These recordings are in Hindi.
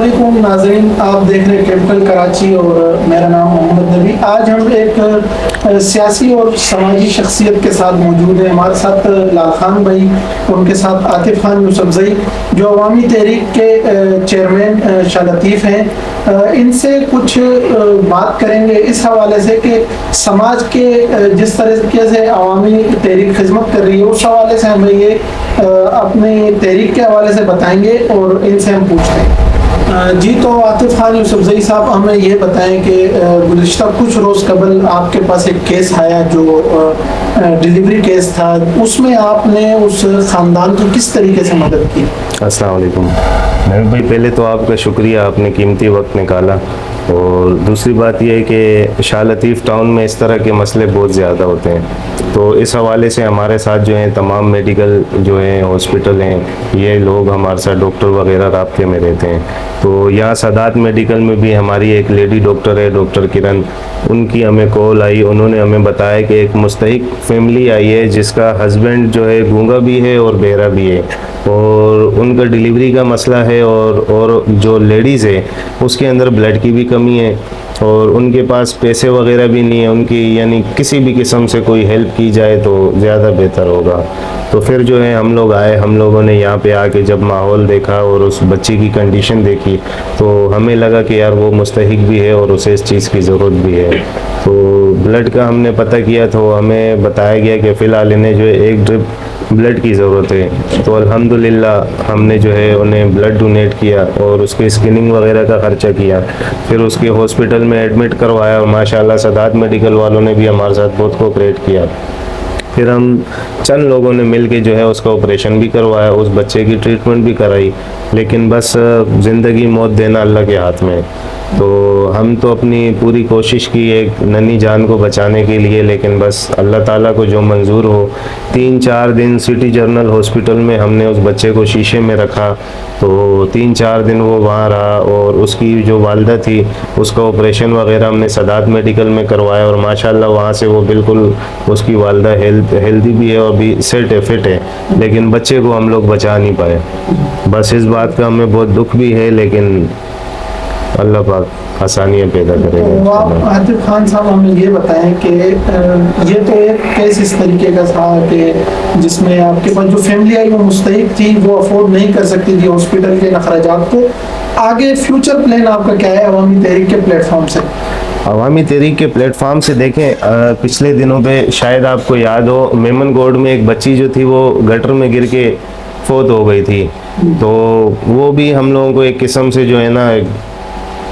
अस्सलामुअलैकुम नाज़रीन, आप देख रहे हैं कैपिटल कराची और मेरा नाम मोहम्मद नबी। आज हम एक सियासी और समाजी शख्सियत के साथ मौजूद हैं। हमारे साथ लाल खान भाई, उनके साथ आतिफ खान यूसुफजई जो अवामी तहरीक के चेयरमैन शाह लतीफ़ हैं। इनसे कुछ बात करेंगे इस हवाले से कि समाज के जिस तरीके से अवामी तहरीक खिदमत कर रही है उस हवाले से हमें ये अपनी तहरीक के हवाले से बताएंगे और इनसे हम पूछते हैं। जी, तो आतिफ खान यूसुफजई साहब, हमें ये बताएं कि गुज़िश्ता कुछ रोज़ कबल आपके पास एक केस आया जो डिलीवरी केस था, उसमें आपने उस ख़ानदान की किस तरीके से मदद की? अस्सलाम वालेकुम नबी भाई, पहले तो आपका शुक्रिया, आपने कीमती वक्त निकाला। और दूसरी बात यह है कि शाह लतीफ़ टाउन में इस तरह के मसले बहुत ज़्यादा होते हैं, तो इस हवाले से हमारे साथ जो हैं तमाम मेडिकल जो हैं हॉस्पिटल हैं, ये लोग हमारे साथ डॉक्टर वगैरह राब्ते में रहते हैं। तो यहाँ सादात मेडिकल में भी हमारी एक लेडी डॉक्टर है, डॉक्टर किरण, उनकी हमें कॉल आई। उन्होंने हमें बताया कि एक मुस्तहिक फैमिली आई है जिसका हस्बैंड जो है गूंगा भी है और बहरा भी है, और उनका डिलीवरी का मसला है, और जो लेडीज़ है उसके अंदर ब्लड की भी कमी है, और उनके पास पैसे वगैरह भी नहीं है उनकी, यानी किसी भी किस्म से कोई हेल्प की जाए तो ज़्यादा बेहतर होगा। तो फिर जो है हम लोग आए, हम लोगों ने यहाँ पे आके जब माहौल देखा और उस बच्ची की कंडीशन देखी तो हमें लगा कि यार वो मुस्तहिक भी है और उसे इस चीज़ की ज़रूरत भी है। तो ब्लड का हमने पता किया तो हमें बताया गया कि फ़िलहाल इन्हें जो है एक ड्रिप ब्लड की ज़रूरत है। तो अल्हम्दुलिल्लाह हमने जो है उन्हें ब्लड डोनेट किया और उसके स्कैनिंग वगैरह का ख़र्चा किया, फिर उसके हॉस्पिटल में एडमिट करवाया, और माशाल्लाह सादात मेडिकल वालों ने भी हमारे साथ बहुत कोऑपरेट किया। फिर हम चंद लोगों ने मिल के जो है उसका ऑपरेशन भी करवाया, उस बच्चे की ट्रीटमेंट भी कराई, लेकिन बस ज़िंदगी मौत देना अल्लाह के हाथ में। तो हम तो अपनी पूरी कोशिश की एक नन्ही जान को बचाने के लिए, लेकिन बस अल्लाह ताला को जो मंजूर हो। 3-4 दिन सिटी जर्नल हॉस्पिटल में हमने उस बच्चे को शीशे में रखा, तो 3-4 दिन वो वहाँ रहा, और उसकी जो वालदा थी उसका ऑपरेशन वगैरह हमने सादात मेडिकल में करवाया, और माशाल्लाह वहाँ से वो बिल्कुल, उसकी वालदा हेल्दी भी है और भी सेट है, फिट है, लेकिन बच्चे को हम लोग बचा नहीं पाए। बस इस बात का हमें बहुत दुख भी है, लेकिन अल्लाह पाक आसानियाँ पैदा करेगा। तो आप आतिफ खान साहब हमें ये बताएं कि ये तो एक केस इस तरीके का था कि जिसमें आपके पास जो फैमिली आई वो मुस्तहिक थी, वो अफोर्ड नहीं कर सकती थी हॉस्पिटल के अखराजात को। आगे फ्यूचर प्लान आपका क्या है अवामी तहरीक के प्लेटफॉर्म से? अवामी तहरीक के प्लेटफॉर्म से देखें, पिछले दिनों पे शायद आपको याद हो, मेमन गोड में एक बच्ची जो थी वो गटर में गिर के फौत हो गई थी। तो वो भी हम लोगों को एक किस्म से जो है ना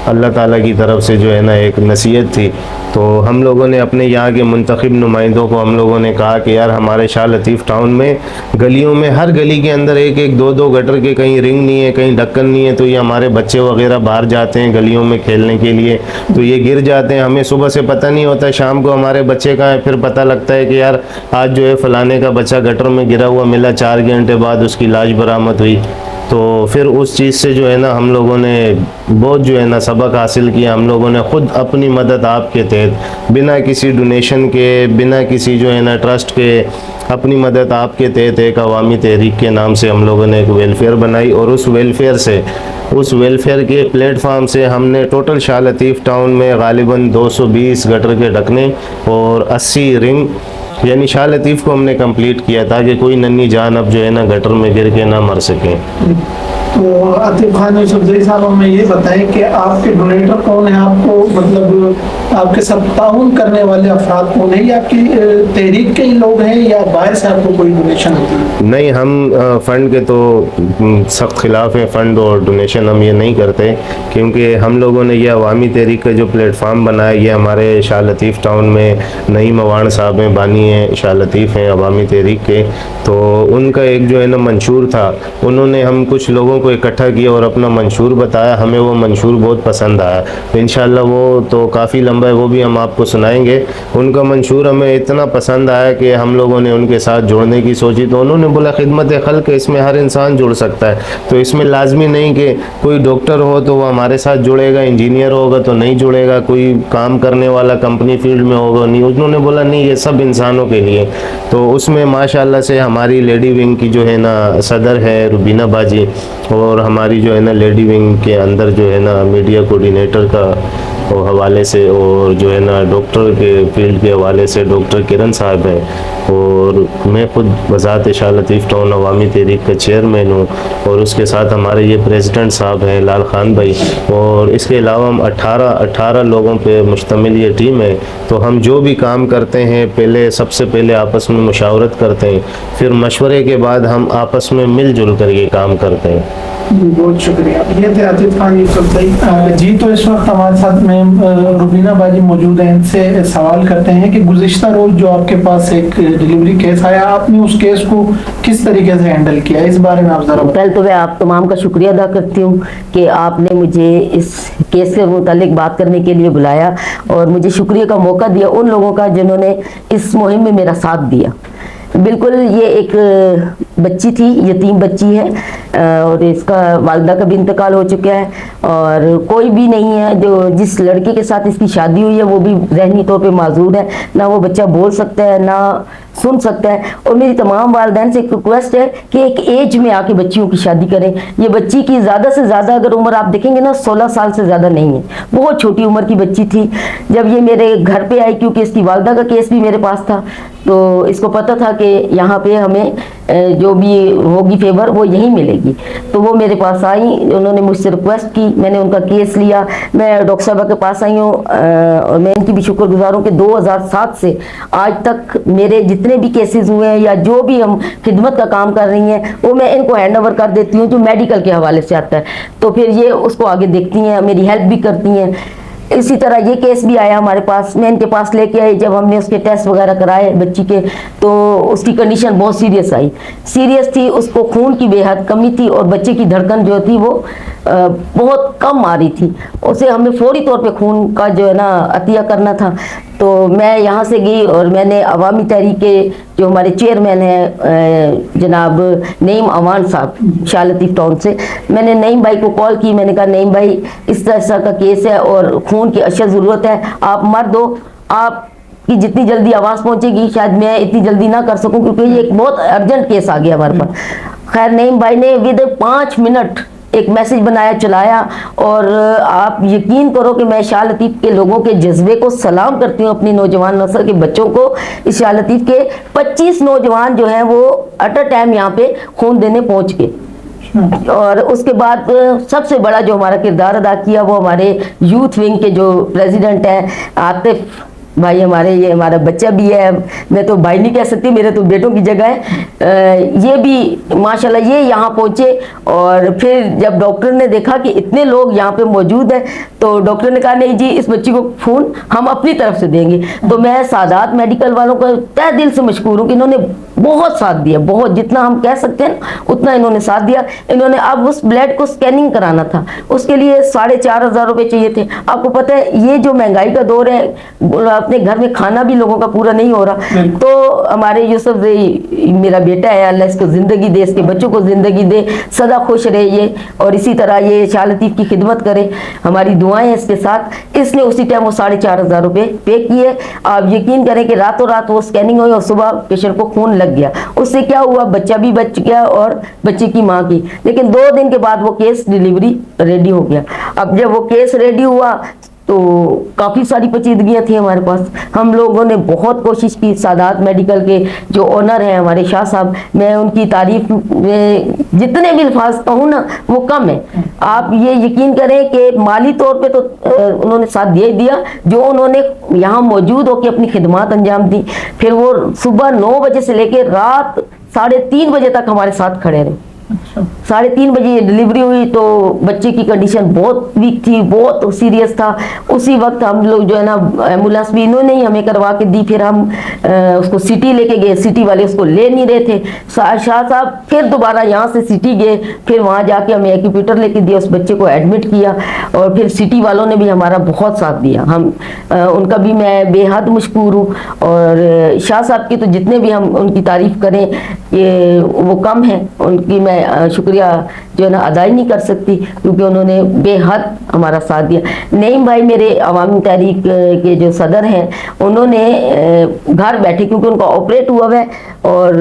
अल्लाह ताला की तरफ से जो है ना एक नसीहत थी। तो हम लोगों ने अपने यहाँ के मुंतखब नुमाइंदों को हम लोगों ने कहा कि यार हमारे शाह लतीफ़ टाउन में गलियों में, हर गली के अंदर एक एक दो दो गटर के, कहीं रिंग नहीं है, कहीं ढक्कन नहीं है, तो ये हमारे बच्चे वगैरह बाहर जाते हैं गलियों में खेलने के लिए, तो ये गिर जाते हैं। हमें सुबह से पता नहीं होता, शाम को हमारे बच्चे कहाँ है, फिर पता लगता है कि यार आज जो है फ़लाने का बच्चा गटर में गिरा हुआ मिला, 4 घंटे बाद उसकी लाश बरामद हुई। तो फिर उस चीज़ से जो है ना हम लोगों ने बहुत जो है ना सबक हासिल किया। हम लोगों ने ख़ुद अपनी मदद आपके तहत, बिना किसी डोनेशन के, बिना किसी जो है ना ट्रस्ट के, अपनी मदद आपके तहत एक अवामी तहरीक के नाम से हम लोगों ने एक वेलफेयर बनाई, और उस वेलफेयर के प्लेटफार्म से हमने टोटल शाह लतीफ़ टाउन में गालिबन 220 गटर के ढकने और 80 रिंग, यानी शाह लतीफ़ को हमने कंप्लीट किया ताकि कोई नन्ही जान अब जो है ना गटर में गिर के ना मर सके। तो आतिफ खान यूसुफजई साहब हमें ये बताएं कि आपके डोनेटर कौन है, आपको मतलब आपके साथ ताउन करने वाले अफराद कौन है, या आपकी तहरीक के ही लोग हैं या बाहर से आपको कोई डोनेशन होती है? नहीं, हम फ़ंड के तो सख्त ख़िलाफ़ हैं। फ़ंड और डोनेशन हम ये नहीं करते, क्योंकि हम लोगों ने ये अवामी तहरीक का जो प्लेटफार्म बनाया, ये हमारे शाह लतीफ़ टाउन में नईम अवान साहब हैं, बानी हैं, शाह लतीफ़ हैं अवामी तहरीक के। तो उनका एक जो है ना मंशूर था, उन्होंने हम कुछ लोगों को इकट्ठा किया और अपना मंशूर बताया, हमें वो मंशूर बहुत पसंद आया। तो इंशाल्लाह वो तो काफ़ी लंबा है, वो भी हम आपको सुनाएंगे। उनका मंशूर हमें इतना पसंद आया कि हम लोगों ने उनके साथ जुड़ने की सोची। तो उन्होंने बोला खिदमत खल्क, इसमें हर इंसान जुड़ सकता है, तो इसमें लाजमी नहीं कि कोई डॉक्टर हो तो वो हमारे साथ जुड़ेगा, इंजीनियर होगा तो नहीं जुड़ेगा, कोई काम करने वाला कंपनी फील्ड में होगा नहीं। उन्होंने बोला नहीं, ये सब इंसान जवानों के लिए। तो उसमें माशाल्लाह से हमारी लेडी विंग की जो है ना सदर है रुबीना बाजी, और हमारी जो है ना लेडी विंग के अंदर जो है ना मीडिया कोऑर्डिनेटर का हवाले से, और जो है ना डॉक्टर के फील्ड के हवाले से डॉक्टर किरण साहब हैं, और मैं खुद वज़ात शाह लतीफ़ टाउन अवामी तहरीक का चेयरमैन हूँ, और उसके साथ हमारे ये प्रेसिडेंट साहब हैं लाल खान भाई, और इसके अलावा हम 18 लोगों पे मुश्तमिल ये टीम है। तो हम जो भी काम करते हैं सबसे पहले आपस में मुशावरत करते हैं, फिर मशवरे के बाद हम आपस में मिलजुल कर ये काम करते हैं। बहुत शुक्रिया। ये थे आतिफ खान यूसुफ भाई जी। तो इस वक्त हमारे साथ में रुबीना बाजी मौजूद हैं। इनसे सवाल करते हैं कि गुज़िश्ता रोज जो आपके पास एक डिलीवरी केस आया, आपने उस केस को किस तरीके से हैंडल किया, इस बारे में आप जरा पहले तो मैं आप तमाम का शुक्रिया अदा करती हूँ कि आपने मुझे इस केस के मुतालिक बात करने के लिए बुलाया, और मुझे शुक्रिया का मौका दिया उन लोगों का जिन्होंने इस मुहिम में मेरा साथ दिया। बिल्कुल, ये एक बच्ची थी, यतीम बच्ची है, और इसका वालिदा का भी इंतकाल हो चुका है, और कोई भी नहीं है जो जिस लड़के के साथ इसकी शादी हुई है वो भी ज़हनी तौर पे माजूर है, ना वो बच्चा बोल सकता है ना सुन सकता है। और मेरी तमाम वालिदैन से एक रिक्वेस्ट है कि एक एज में आके बच्चियों की शादी करें। ये बच्ची की ज़्यादा से ज़्यादा अगर उम्र आप देखेंगे ना 16 साल से ज़्यादा नहीं है, बहुत छोटी उम्र की बच्ची थी। जब ये मेरे घर पे आई, क्योंकि इसकी वालिदा का केस भी मेरे पास था, तो इसको पता था कि यहाँ पे हमें जो भी होगी फेवर वो यहीं मिलेगी, तो वो मेरे पास आई, उन्होंने मुझसे रिक्वेस्ट की, मैंने उनका केस लिया। मैं डॉक्टर साहबा के पास आई हूँ, और मैं इनकी भी शुक्रगुजार हूँ कि 2007 से आज तक मेरे जितने भी केसेस हुए हैं या जो भी हम खिदमत का काम कर रही हैं वो मैं इनको हैंड ओवर कर देती हूँ, जो मेडिकल के हवाले से आता है, तो फिर ये उसको आगे देखती हैं, मेरी हेल्प भी करती हैं। इसी तरह ये केस भी आया हमारे पास, मैं इनके पास लेके आई। जब हमने उसके टेस्ट वगैरह कराए बच्ची के, तो उसकी कंडीशन बहुत सीरियस थी, उसको खून की बेहद कमी थी, और बच्चे की धड़कन जो थी वो बहुत कम आ रही थी। उसे हमें फौरी तौर पे खून का जो है ना अतिया करना था। तो मैं यहाँ से गई और मैंने अवामी तहरीक के जो हमारे चेयरमैन हैं जनाब नईम अवान साहब शाह लतीफ़ टाउन से, मैंने नईम भाई को कॉल की। मैंने कहा नईम भाई इस तरह का केस है और खून की अशद ज़रूरत है, आप मर दो, आप कि जितनी जल्दी आवाज़ पहुंचेगी शायद मैं इतनी जल्दी ना कर सकूं, क्योंकि ये एक बहुत अर्जेंट केस आ गया हमारे पास। खैर नईम भाई ने विद 5 मिनट एक मैसेज बनाया, चलाया, और आप यकीन करो कि मैं शाह लतीफ़ के लोगों के जज्बे को सलाम करती हूँ, अपनी नौजवान नस्ल के बच्चों को। इस शाह लतीफ़ के 25 नौजवान जो हैं वो एट अ टाइम यहाँ पे खून देने पहुँच गए। और उसके बाद सबसे बड़ा जो हमारा किरदार अदा किया वो हमारे यूथ विंग के जो प्रेसिडेंट हैं आतिफ भाई हमारे, ये हमारा बच्चा भी है, मैं तो भाई नहीं कह सकती, मेरे तो बेटों की जगह है। ये भी माशाल्लाह ये यहाँ पहुँचे, और फिर जब डॉक्टर ने देखा कि इतने लोग यहाँ पे मौजूद हैं, तो डॉक्टर ने कहा नहीं जी इस बच्ची को खून हम अपनी तरफ से देंगे। तो मैं सादात मेडिकल वालों को तहे दिल से मशकूर हूँ कि इन्होंने बहुत साथ दिया, बहुत, जितना हम कह सकते हैं उतना इन्होंने साथ दिया। इन्होंने अब उस ब्लड को स्कैनिंग कराना था, उसके लिए 4,500 रुपये चाहिए थे। आपको पता है ये जो महंगाई का दौर है, अपने घर में खाना भी लोगों का पूरा नहीं हो रहा, तो हमारे यूसुफ मेरा बेटा है, अल्लाह इसको ज़िंदगी दे, इसके बच्चों को ज़िंदगी दे, सदा खुश रहे ये, और इसी तरह ये शाह लतीफ़ की खिदमत करे, हमारी दुआएं हैं इसके साथ। इसने उसी टाइम वो 4,500 रुपये पे किए। आप यकीन करें कि रातों रात वो स्कैनिंग हुई और सुबह पेशेंट को खून लग गया। उससे क्या हुआ, बच्चा भी बच गया और बच्चे की माँ की। लेकिन 2 दिन के बाद वो केस डिलीवरी रेडी हो गया। अब जब वो केस रेडी हुआ तो काफ़ी सारी पेचीदगियाँ थी हमारे पास। हम लोगों ने बहुत कोशिश की। सादात मेडिकल के जो ओनर हैं हमारे शाह साहब, मैं उनकी तारीफ में जितने भी अल्फाज कहूँ ना वो कम है। आप ये यकीन करें कि माली तौर पे तो उन्होंने साथ दिया ही दिया, जो उन्होंने यहाँ मौजूद होकर अपनी खिदमत अंजाम दी। फिर वो सुबह 9 बजे से लेकर रात 3:30 बजे तक हमारे साथ खड़े रहे। 3:30 बजे डिलीवरी हुई तो बच्चे की कंडीशन बहुत वीक थी, बहुत सीरियस था। उसी वक्त हम लोग जो है ना एम्बुलेंस भी इन्होंने ही हमें करवा के दी। फिर हम उसको सिटी लेके गए, सिटी वाले उसको ले नहीं रहे थे। शाह साहब फिर दोबारा यहाँ से सिटी गए, फिर वहाँ जाके हमें एक्यूपेटर लेके दिया, उस बच्चे को एडमिट किया, और फिर सिटी वालों ने भी हमारा बहुत साथ दिया। हम उनका भी मैं बेहद मशकूर हूँ। और शाह साहब की तो जितने भी हम उनकी तारीफ करें ये वो कम है, उनकी मैं मैं शुक्रिया जो है ना अदा ही नहीं कर सकती, क्योंकि उन्होंने बेहद हमारा साथ दिया। नईम भाई मेरे अवामी तहरीक के जो सदर हैं, उन्होंने घर बैठे, क्योंकि उनका ऑपरेट हुआ है और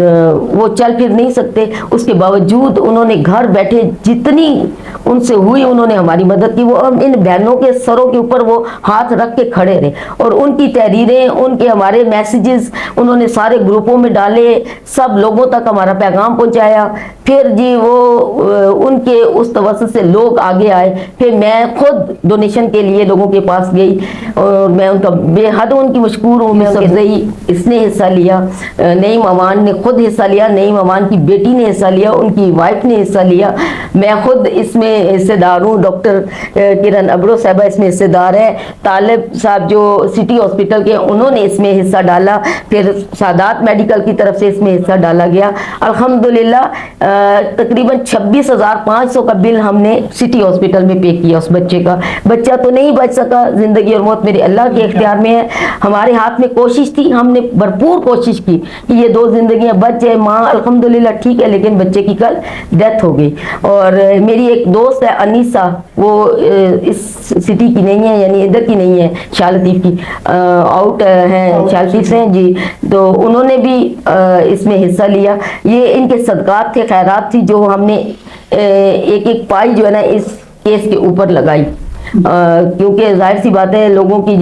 वो चल फिर नहीं सकते, उसके बावजूद उन्होंने घर बैठे जितनी उनसे हुई उन्होंने हमारी मदद की। वो इन बहनों के सरों के ऊपर वो हाथ रख के खड़े रहे और उनकी तहरीरें, उनके हमारे मैसेजेस उन्होंने सारे ग्रुपों में डाले, सब लोगों तक हमारा पैगाम पहुंचाया। फिर जी वो उनके उस तवज्जुह से लोग आगे आए, फिर मैं खुद डोनेशन के लिए लोगों के पास गई और मैं उनका बेहद उनकी मशकूर हूँ। मैं उनके रही, इसने हिस्सा लिया, नईम अमान ने खुद हिस्सा लिया, नईम अमान की बेटी ने हिस्सा लिया, उनकी वाइफ ने हिस्सा लिया, मैं खुद इसमें हिस्सेदार हूँ। डॉक्टर किरण अब्रो साहबा इसमें हिस्सेदार है, तालिब साहब जो सिटी हॉस्पिटल के उन्होंने इसमें हिस्सा डाला, फिर सादात मेडिकल की तरफ से इसमें हिस्सा डाला गया। अल्हम्दुलिल्लाह तकरीबन 26,500 का बिल हमने सिटी हॉस्पिटल में पे किया उस बच्चे का। बच्चा तो नहीं बच सका, जिंदगी और मौत मेरे अल्लाह के इख्तियार में है। हमारे हाथ में कोशिश थी, हमने भरपूर कोशिश की कि ये 2 जिंदगियां बच जाए। माँ अल्हम्दुलिल्लाह ठीक है, लेकिन बच्चे की कल डेथ हो गई। और मेरी एक दोस्त है अनीसा, वो इस सिटी की नहीं है, यानी इधर की नहीं है, शालतीफ की, आउट है, शालतीफ से हैं जी। तो उन्होंने भी इसमें हिस्सा लिया। ये इनके सदकात थे, खैरात थी, जो हमने एक एक पाई जो है ना इस केस के ऊपर लगाई। क्योंकि जाहिर सी बात है, लोगों की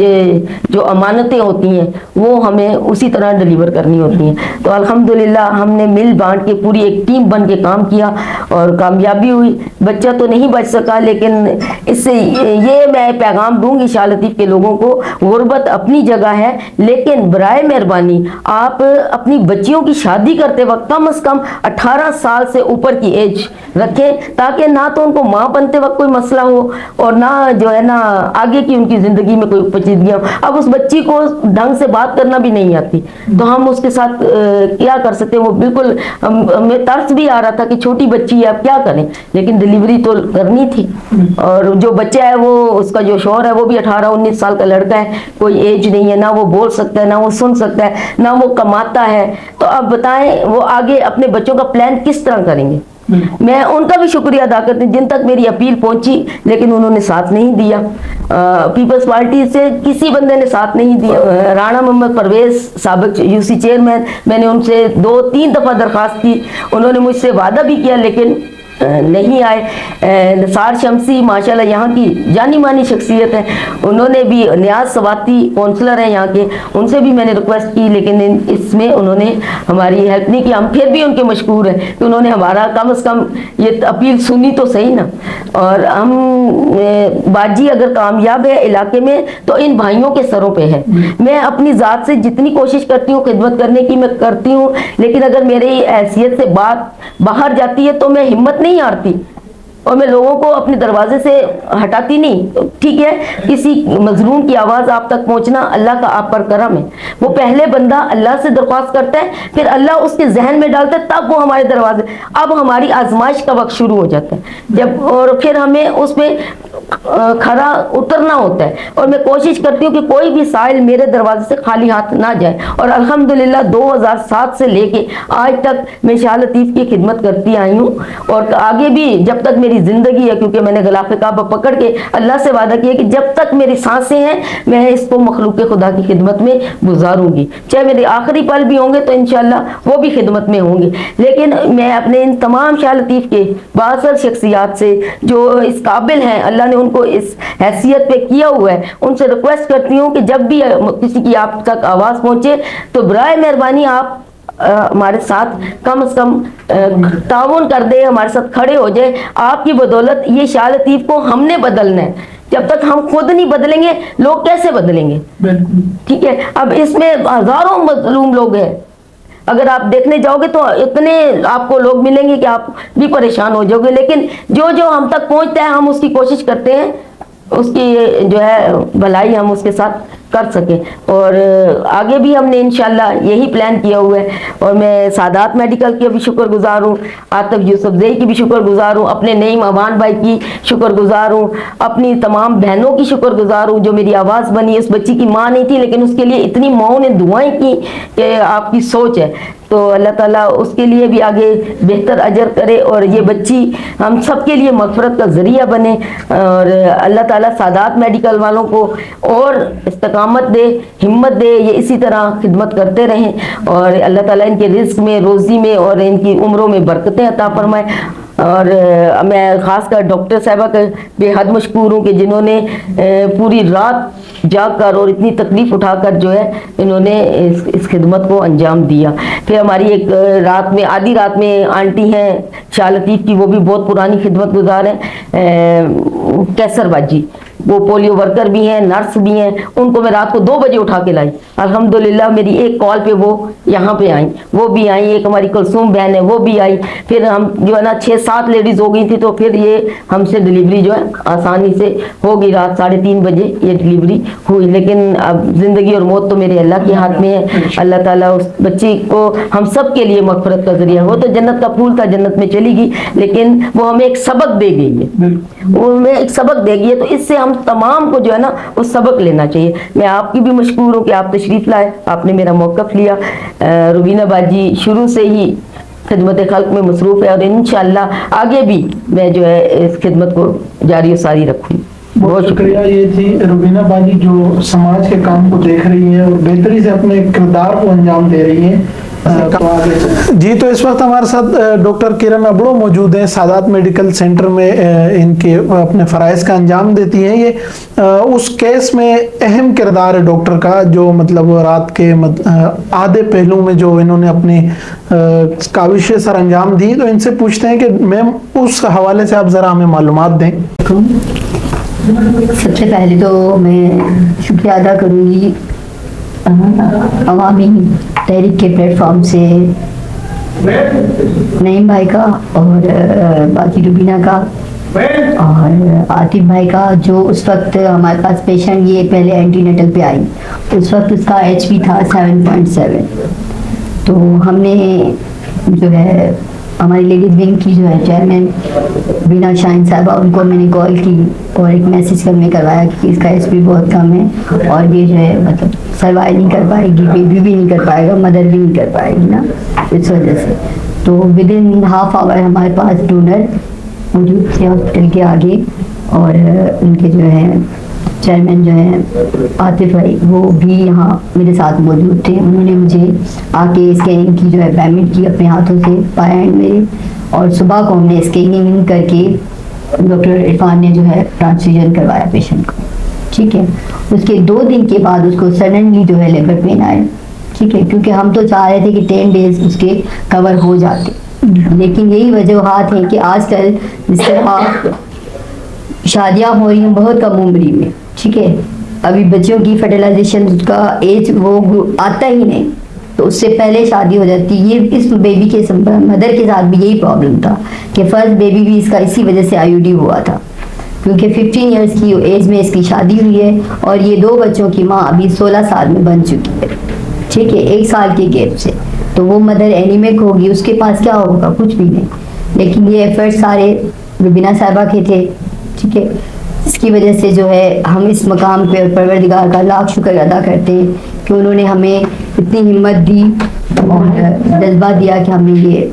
जो अमानतें होती हैं वो हमें उसी तरह डिलीवर करनी होती हैं। तो अल्हम्दुलिल्लाह हमने मिल बांट के पूरी एक टीम बन के काम किया और कामयाबी हुई। बच्चा तो नहीं बच सका, लेकिन इससे ये मैं पैगाम दूंगी शाह लतीफ़ के लोगों को, गुर्बत अपनी जगह है, लेकिन बराए मेहरबानी आप अपनी बच्चियों की शादी करते वक्त कम से कम 18 साल से ऊपर की एज रखें, ताकि ना तो उनको माँ बनते वक्त कोई मसला हो और ना जो है ना आगे की उनकी जिंदगी में कोई पेचीदगियां। अब उस बच्ची को ढंग से बात करना भी नहीं आती, तो हम उसके साथ क्या कर सकते हैं। वो बिल्कुल हमें तरस भी आ रहा था कि छोटी बच्ची है, अब क्या करें, लेकिन डिलीवरी तो करनी थी। और जो बच्चा है वो, उसका जो शौहर है वो भी 18-19 साल का लड़का है, कोई एज नहीं है, ना वो बोल सकता है, ना वो सुन सकता है, ना वो कमाता है। तो अब बताएं वो आगे अपने बच्चों का प्लान किस तरह करेंगे। मैं उनका भी शुक्रिया अदा करती हूँ जिन तक मेरी अपील पहुंची, लेकिन उन्होंने साथ नहीं दिया। पीपल्स पार्टी से किसी बंदे ने साथ नहीं दिया। राणा मोहम्मद परवेज साबिक यूसी चेयरमैन, मैंने उनसे 2-3 दफ़ा दरख्वास्त की, उन्होंने मुझसे वादा भी किया लेकिन नहीं आए। निसार शमसी माशाल्लाह यहाँ की जानी मानी शख्सियत है, उन्होंने भी, नियाज सवाती काउंसलर हैं यहाँ के, उनसे भी मैंने रिक्वेस्ट की, लेकिन इसमें उन्होंने हमारी हेल्प नहीं की। हम फिर भी उनके मशकूर हैं कि उन्होंने हमारा कम से कम ये अपील सुनी तो सही ना। और हम बाजी अगर कामयाब है इलाके में तो इन भाइयों के सरों पे है। मैं अपनी ज़ात से जितनी कोशिश करती हूँ खिदमत करने की मैं करती हूँ, लेकिन अगर मेरी हैसियत से बात बाहर जाती है तो मैं हिम्मत नहीं हारती और मैं लोगों को अपने दरवाजे से हटाती नहीं। तो ठीक है, किसी मजलूम की आवाज़ आप तक पहुंचना अल्लाह का आप पर करम है। वो पहले बंदा अल्लाह से दरख्वास्त करता है, फिर अल्लाह उसके जहन में डालता है, तब वो हमारे दरवाजे, अब हमारी आजमाइश का वक्त शुरू हो जाता है जब, और फिर हमें उसमें खरा उतरना होता है। और मैं कोशिश करती हूँ कि कोई भी साइल मेरे दरवाजे से खाली हाथ ना जाए। और अल्हम्दुलिल्लाह 2007 से लेके आज तक मैं शाह लतीफ़ की खिदमत करती आई हूँ और आगे भी जब तक मेरी जिंदगी है, क्योंकि मैंने गलाफ़े काबा पकड़ के अल्लाह से वादा किया कि जब तक मेरी सांसें हैं मैं इसको मखलूक खुदा की खिदमत में गुजारूंगी, चाहे मेरे आखिरी पल भी होंगे तो इंशाल्लाह वो भी खिदमत में होंगे। लेकिन मैं अपने इन तमाम शाह लतीफ़ के बासर शख्सियात से जो इस काबिल हैं, अल्लाह ने उनको इस हैसियत पे किया हुआ है, उनसे रिक्वेस्ट करती हूँ कि जब भी किसी की आप तक आवाज़ पहुँचे तो बराए मेहरबानी आप हमारे साथ कम से कम ताउन कर दे, हमारे साथ खड़े हो जाए। आपकी बदौलत ये शाह लतीफ़ को हमने बदलना है। जब तक हम खुद नहीं बदलेंगे लोग कैसे बदलेंगे। ठीक है, अब इसमें हजारों मजलूम लोग हैं, अगर आप देखने जाओगे तो इतने आपको लोग मिलेंगे कि आप भी परेशान हो जाओगे। लेकिन जो जो हम तक पहुंचता है हम उसकी कोशिश करते हैं, उसकी जो है भलाई हम उसके साथ कर सकें। और आगे भी हमने इंशाल्लाह यही प्लान किया हुआ है। और मैं सादात मेडिकल की भी शुक्रगुजार हूँ, आतिफ यूसुफजई की भी शुक्रगुजार हूँ, अपने नईम अवान भाई की शुक्रगुजार हूँ, अपनी तमाम बहनों की शुक्रगुजार हूँ जो मेरी आवाज़ बनी। इस बच्ची की माँ नहीं थी लेकिन उसके लिए इतनी माओं ने दुआएं की कि आपकी सोच है, तो अल्लाह ताला उसके लिए भी आगे बेहतर अजर करे और ये बच्ची हम सब के लिए मग़फ़िरत का ज़रिया बने। और अल्लाह ताला सादात मेडिकल वालों को और इस्तकामत दे, हिम्मत दे, ये इसी तरह खिदमत करते रहें और अल्लाह ताला इनके रिज़्क़ में, रोज़ी में और इनकी उम्रों में बरकतें अता फरमाए। और मैं ख़ासकर डॉक्टर साहिबा का बेहद मशकूर हूँ कि जिन्होंने पूरी रात जाग कर और इतनी तकलीफ़ उठाकर जो है इन्होंने इस खिदमत को अंजाम दिया। फिर हमारी एक रात में, आधी रात में आंटी हैं शाह लतीफ़ की, वो भी बहुत पुरानी खिदमत गुजार हैं, कैसर बाजी, वो पोलियो वर्कर भी हैं, नर्स भी हैं, उनको मैं रात को 2 बजे उठा के लाई। अल्हम्दुलिल्लाह मेरी एक कॉल पे वो यहाँ पे आई, वो भी आई। एक हमारी कुलसूम बहन है वो भी आई। फिर हम जो है ना 6-7 लेडीज़ हो गई थी, तो फिर ये हमसे डिलीवरी जो है आसानी से होगी। रात 3:30 बजे ये डिलीवरी हुई। लेकिन अब ज़िंदगी और मौत तो मेरे अल्लाह के हाथ में है। अल्लाह ताला उस बच्ची को हम सब के लिए मग़फ़िरत का ज़रिया, वो तो जन्नत का फूल था, जन्नत में चली गई, लेकिन वो हमें एक सबक दे गई है, वो हमें एक सबक दे गई है। तो इससे हम तमाम को जो है ना वो सबक लेना चाहिए। मैं आपकी भी मशकूर हूँ कि आप तशरीफ़ लाए, आपने मेरा मौक़िफ़ लिया। रुबीना बाजी शुरू से ही खिदमत खल्क में मसरूफ़ है और इंशाअल्लाह आगे भी मैं जो है इस खिदमत को जारी सारी रखूँगी। बहुत शुक्रिया। ये थी रुबीना बाजी जो समाज के काम को देख रही है और बेहतरी से अपने किरदार को अंजाम दे रही है। जी, तो इस वक्त हमारे साथ डॉक्टर किरण अबड़ो मौजूद हैं, सादात मेडिकल सेंटर में इनके अपने फ़राइज़ का अंजाम देती हैं। ये उस केस में अहम किरदार है डॉक्टर का, जो मतलब रात के आधे पहलू में जो इन्होंने अपनी काविशें सर अंजाम दी। तो इनसे पूछते हैं कि मैम उस हवाले से आप ज़रा हमें मालूमात दें। सबसे पहले तो मैं शुक्रिया अदा करूँगी अवामी तहरीक के प्लेटफॉर्म से नईम भाई का और बाकी रुबीना का और आतिफ भाई का, जो उस वक्त हमारे पास पेशेंट ये पहले एंटीनेटल पे आई, उस वक्त उसका HP था 7.7। तो हमने जो है हमारी लेडीज़ विंग की जो है चेयरमैन बीना शाहीन साहबा, उनको मैंने कॉल की और एक मैसेज कर में करवाया कि इसका HP बहुत कम है और ये जो है मतलब सर्वाइव नहीं कर पाएगी, बेबी भी नहीं कर पाएगा, मदर भी नहीं कर पाएगी ना, इस वजह से। तो विद इन हाफ आवर हमारे पास डोनर मौजूद थे हॉस्पिटल के आगे और उनके जो है चेयरमैन जो है आतिफ भाई, वो भी यहाँ मेरे साथ मौजूद थे। उन्होंने मुझे आके स्कैनिंग की जो है पेमेंट की अपने हाथों से, पाया एंड मेरे, और सुबह को हमने स्कैनिंग करके डॉक्टर इरफान ने जो है ट्रांसफ्यूजन करवाया पेशेंट को, ठीक है। उसके 2 दिन के बाद उसको सडनली जो है लेबर पेन आया, ठीक है, क्योंकि हम तो चाह रहे थे कि 10 डेज उसके कवर हो जाते, लेकिन यही वजूहात है कि आजकल जिस तरह शादियाँ हो रही हैं बहुत कम उम्री में, ठीक है, अभी बच्चों की फर्टिलाइजेशन का एज वो आता ही नहीं, तो उससे पहले शादी हो जाती है। ये इस बेबी के मदर के साथ भी यही प्रॉब्लम था कि फर्स्ट बेबी भी इसका इसी वजह से IUD हुआ था, क्योंकि 15 इयर्स की एज में इसकी शादी हुई है और ये 2 बच्चों की माँ अभी 16 साल में बन चुकी है, ठीक है, 1 साल के गैप से। तो वो मदर एनीमिक होगी, उसके पास क्या होगा, कुछ भी नहीं। लेकिन ये एफर्ट सारे रुबीना साहिबा के थे, ठीक है, इसकी वजह से जो है हम इस मकाम पे और परवरदिगार का लाख शुक्र अदा करते हैं कि उन्होंने हमें इतनी हिम्मत दी और जज्बा दिया कि हमने ये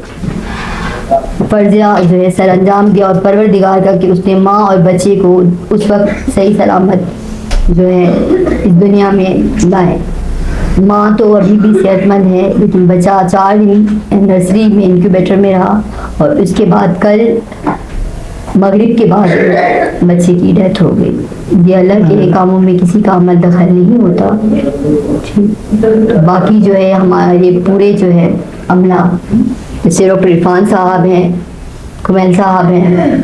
फर्जिया जो है सर अंजाम दिया, और परवरदिगार का कि उसने माँ और बच्चे को उस वक्त सही सलामत जो है इस दुनिया में लाए। माँ तो अभी भी सेहतमंद है, लेकिन बच्चा 4 दिन नर्सरी में इंक्यूबेटर में रहा और उसके बाद कल मगरिब के बाद बच्चे की डेथ हो गई। ये अल्लाह के कामों में किसी का अमल दखल नहीं होता, ठीक। बाकी जो है हमारे पूरे जो है अमला, जैसे डॉक्टर इरफान साहब हैं, कुमैल साहब हैं,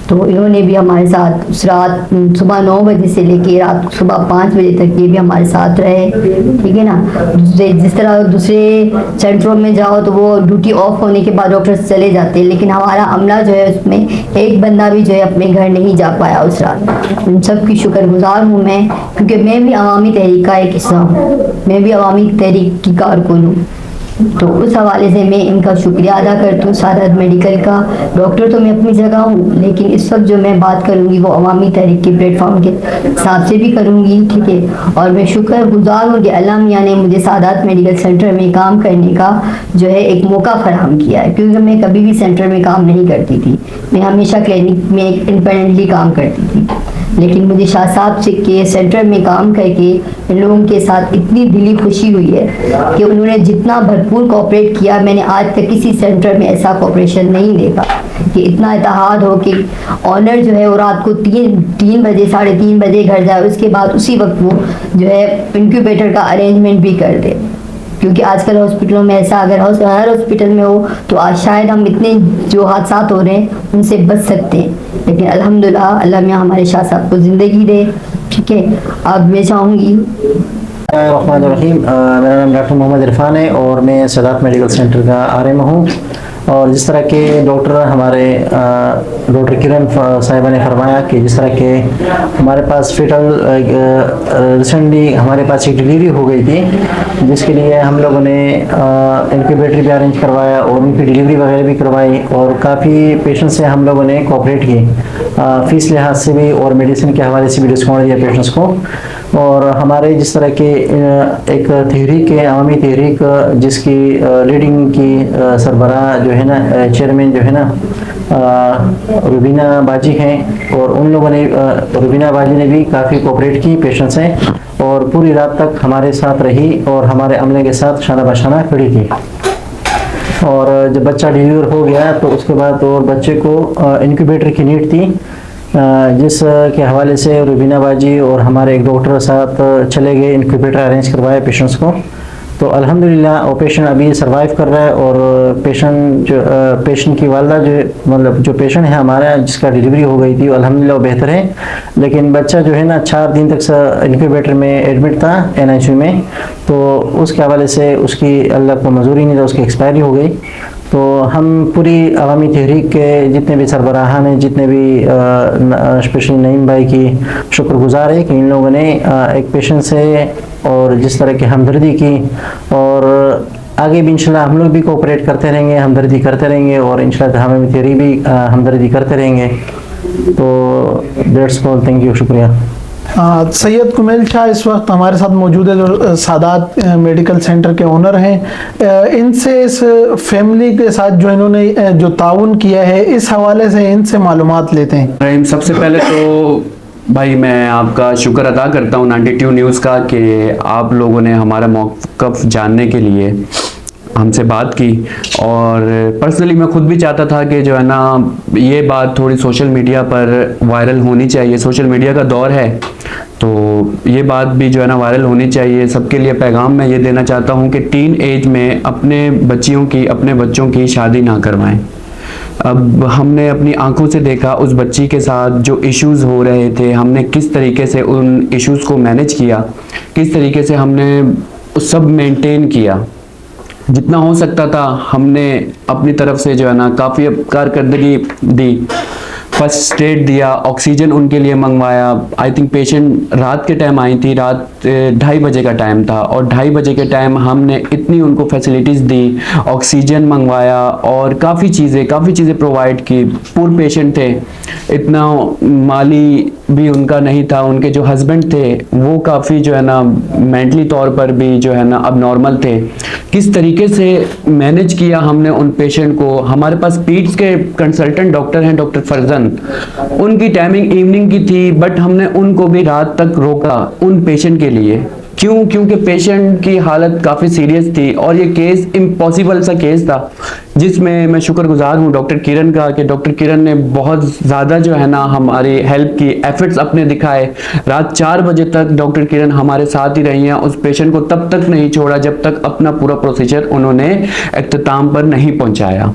तो इन्होंने भी हमारे साथ उस रात सुबह 9 बजे से लेके रात सुबह 5 बजे तक ये भी हमारे साथ रहे, ठीक है ना। दूसरे जिस तरह दूसरे सेंटरों में जाओ तो वो ड्यूटी ऑफ होने के बाद डॉक्टर्स चले जाते हैं, लेकिन हमारा अमला जो है उसमें एक बंदा भी जो है अपने घर नहीं जा पाया उस रात। उन सब की शुक्रगुजार हूँ मैं, क्योंकि मैं भी अवामी तहरीक का एक हिस्सा हूँ, मैं भी अवामी तहरीक की कारकुन हूँ। तो उस हवाले से मैं इनका शुक्रिया अदा करती हूँ सादात मेडिकल का। डॉक्टर तो मैं अपनी जगह हूँ, लेकिन इस वक्त जो मैं बात करूँगी वो अवामी तहरीक के प्लेटफॉर्म के हिसाब से भी करूँगी, ठीक है। और मैं शुक्रगुजार हूँ कि अल्लाह मियाँ ने मुझे सादात मेडिकल सेंटर में काम करने का जो है एक मौका फराहम किया है, क्योंकि मैं कभी भी सेंटर में काम नहीं करती थी, मैं हमेशा क्लिनिक में इंडिपेंडेंटली काम करती थी। लेकिन मुझे शाह साहब से के सेंटर में काम करके इन लोगों के साथ इतनी दिली खुशी हुई है कि उन्होंने जितना भरपूर कोऑपरेट किया, मैंने आज तक किसी सेंटर में ऐसा कोऑपरेशन नहीं देखा कि इतना इत्तेहाद हो कि ऑनर जो है वो रात को 3 बजे 3:30 बजे घर जाए, उसके बाद उसी वक्त वो जो है इंक्यूबेटर का अरेंजमेंट भी कर दे। क्योंकि आजकल हॉस्पिटलों में ऐसा अगर हर हॉस्पिटल में हो तो आज शायद हम इतने जो हादसा हो रहे हैं उनसे बच सकते हैं, लेकिन अल्हम्दुलिल्लाह अल्लाह मियाँ हमारे शाह साहब को ज़िंदगी दे, ठीक है। अब मैं चाहूँगी रहीम, मेरा नाम डॉक्टर मोहम्मद इरफान है और मैं सादात मेडिकल सेंटर का RM हूँ। और जिस तरह के डॉक्टर हमारे डॉक्टर किरण साहिबा ने फरमाया कि जिस तरह के हमारे पास रिसेंटली हमारे पास एक डिलीवरी हो गई थी, जिसके लिए हम लोगों ने इंक्यूबेटर भी अरेंज करवाया और उनकी डिलीवरी वगैरह भी करवाई, और काफ़ी पेशेंट से हम लोगों ने कोऑपरेट की, फ़ीस लिहाज से भी और मेडिसिन के हवाले से भी डिस्काउंट दिया पेशेंट्स को। और हमारे जिस तरह के एक तहरीक है, अवामी तहरीक, जिसकी लीडिंग की सरबराह जो है ना, चेयरमैन जो है ना रुबीना बाजी हैं, और उन लोगों ने रुबीना बाजी ने भी काफ़ी कोऑपरेट की पेशेंट से और पूरी रात तक हमारे साथ रही और हमारे अमले के साथ शाना बशाना खड़ी थी। और जब बच्चा डिलीवर हो गया तो उसके बाद और बच्चे को इंक्यूबेटर की नीड थी, जिस के हवाले से रुबीना बाजी और हमारे एक डॉक्टर साथ चले गए, इंक्यूबेटर अरेंज करवाए पेशेंट्स को। तो अल्हम्दुलिल्लाह वो पेशेंट अभी सरवाइव कर रहा है, और पेशेंट की वालदा जो पेशेंट है हमारा जिसका डिलीवरी हो गई थी, अल्हम्दुलिल्लाह वो बेहतर है। लेकिन बच्चा जो है ना 4 दिन तक इंक्यूबेटर में एडमिट था NICU में, तो उसके हवाले से उसकी अल्लाह को मंजूरी नहीं था, उसकी एक्सपायरी हो गई। तो हम पूरी अवामी तहरीक के जितने भी सरबराहान हैं, जितने भी स्पेशली नईम भाई की शुक्रगुजार है कि इन लोगों ने एक पेशेंट से और जिस तरह की हमदर्दी की, और आगे भी इंशाल्लाह हम लोग भी कोऑपरेट करते रहेंगे, हमदर्दी करते रहेंगे, और इंशाल्लाह हमें तेरी भी हमदर्दी करते रहेंगे। तो दैट्स ऑल, थैंक यू, शुक्रिया। सैयद कुमेल शाह इस वक्त हमारे साथ मौजूद है, जो सादात मेडिकल सेंटर के ओनर हैं। इनसे इस फैमिली के साथ जो इन्होंने जो ताउन किया है, इस हवाले से इनसे मालूमात लेते हैं। सबसे पहले तो भाई मैं आपका शुक्र अदा करता हूँ 92 न्यूज़ का कि आप लोगों ने हमारा मौक़िफ़ जानने के लिए हमसे बात की। और पर्सनली मैं खुद भी चाहता था कि जो है ना ये बात थोड़ी सोशल मीडिया पर वायरल होनी चाहिए, सोशल मीडिया का दौर है तो ये बात भी जो है ना वायरल होनी चाहिए। सबके लिए पैगाम मैं ये देना चाहता हूँ कि टीन एज में अपने बच्चों की शादी ना करवाएं। अब हमने अपनी आंखों से देखा उस बच्ची के साथ जो इश्यूज़ हो रहे थे, हमने किस तरीके से उन इश्यूज़ को मैनेज किया, किस तरीके से हमने सब मेंटेन किया, जितना हो सकता था हमने अपनी तरफ से जो है ना काफ़ी कारकर्दगी दी। फर्स्ट एड दिया, ऑक्सीजन उनके लिए मंगवाया। आई थिंक पेशेंट रात के टाइम आई थी, रात 2:30 बजे का टाइम था, और 2:30 बजे के टाइम हमने इतनी उनको फैसिलिटीज़ दी, ऑक्सीजन मंगवाया और काफ़ी चीज़ें प्रोवाइड की। पूर पेशेंट थे, इतना माली भी उनका नहीं था। उनके जो हस्बैंड थे वो काफ़ी जो है ना मेंटली तौर पर भी जो है ना अब नॉर्मल थे। किस तरीके से मैनेज किया हमने उन पेशेंट को। हमारे पास पीड्स के कंसल्टेंट डॉक्टर हैं, डॉक्टर फरजन, उनकी टाइमिंग इवनिंग की थी, बट हमने उनको भी रात तक रोका उन पेशेंट के लिए। क्यों? क्योंकि पेशेंट की हालत काफ़ी सीरियस थी और ये केस इम्पॉसिबल सा केस था, जिसमें मैं शुक्रगुजार हूँ डॉक्टर किरण का कि डॉक्टर किरण ने बहुत ज़्यादा जो है ना हमारी हेल्प की, एफर्ट्स अपने दिखाए। रात 4 बजे तक डॉक्टर किरण हमारे साथ ही रही हैं, उस पेशेंट को तब तक नहीं छोड़ा जब तक अपना पूरा प्रोसीजर उन्होंने इख्तिताम पर नहीं पहुँचाया।